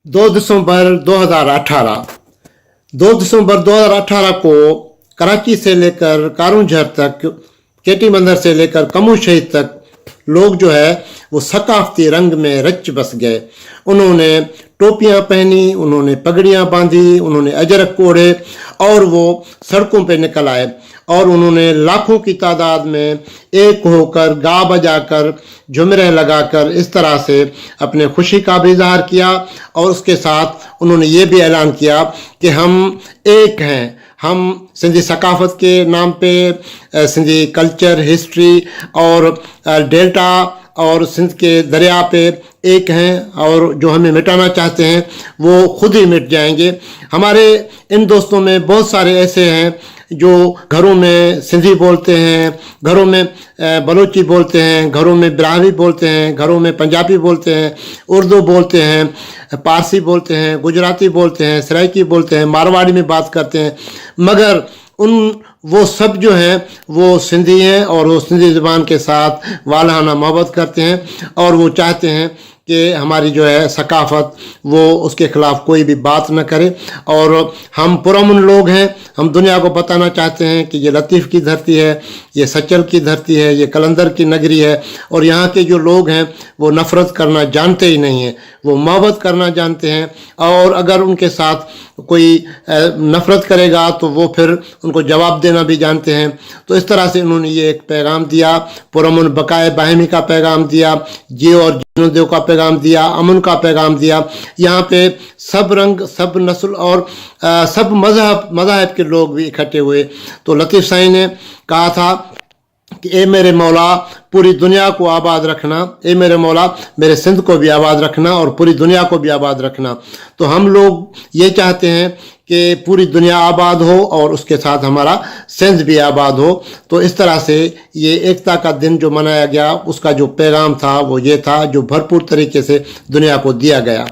2 दिसंबर 2018 को कराची से लेकर कारूंझर तक, केटी बंदर से लेकर कमू शहीद तक लोग जो है वो सकाफती रंग में रच बस गए। उन्होंने टोपियां पहनी, उन्होंने पगड़ियां बांधी, उन्होंने अजरक ओढ़े और वो सड़कों पे निकल आए और उन्होंने लाखों की तादाद में एक होकर, गा बजाकर, झुमरे लगाकर इस तरह से अपने खुशी का भी इजहार किया और उसके साथ उन्होंने ये भी ऐलान किया कि हम एक हैं। हम सिंधी सकाफत के नाम पे, सिंधी कल्चर, हिस्ट्री और डेल्टा और सिंध के दरिया पे एक हैं और जो हमें मिटाना चाहते हैं वो खुद ही मिट जाएंगे। हमारे इन दोस्तों में बहुत सारे ऐसे हैं जो घरों में सिंधी बोलते हैं, घरों में बलोची बोलते हैं, घरों में ब्राह्मी बोलते हैं, घरों में पंजाबी बोलते हैं, उर्दू बोलते हैं, पारसी बोलते हैं, गुजराती बोलते हैं, सराइकी बोलते हैं, मारवाड़ी में बात करते हैं, मगर वो सब जो हैं वो सिंधी हैं और वो सिंधी ज़ुबान के साथ वालहाना मोहब्बत करते हैं और वो चाहते हैं कि हमारी जो है सकाफ़त वो उसके ख़िलाफ़ कोई भी बात न करे। और हम पुरअमन लोग हैं, हम दुनिया को बताना चाहते हैं कि ये लतीफ़ की धरती है, ये सचल की धरती है, ये कलंदर की नगरी है और यहाँ के जो लोग हैं वो नफ़रत करना जानते ही नहीं हैं, वो मोहब्बत करना जानते हैं। और अगर उनके साथ कोई नफ़रत करेगा तो वो फिर उनको जवाब देना भी जानते हैं। तो इस तरह से उन्होंने ये एक पैगाम दिया, पुरअमन बकाए बाहिमी का पैगाम दिया, जियो और जीने दो का पैगाम दिया, अमन का पैगाम दिया। यहाँ पे सब रंग, सब नस्ल और सब मज़हब के लोग भी इकट्ठे हुए। तो लतीफ़ साईं ने कहा था कि ए मेरे मौला पूरी दुनिया को आबाद रखना, ए मेरे मौला मेरे सिंध को भी आबाद रखना और पूरी दुनिया को भी आबाद रखना। तो हम लोग ये चाहते हैं कि पूरी दुनिया आबाद हो और उसके साथ हमारा सिंध भी आबाद हो। तो इस तरह से ये एकता का दिन जो मनाया गया उसका जो पैगाम था वो ये था, जो भरपूर तरीके से दुनिया को दिया गया।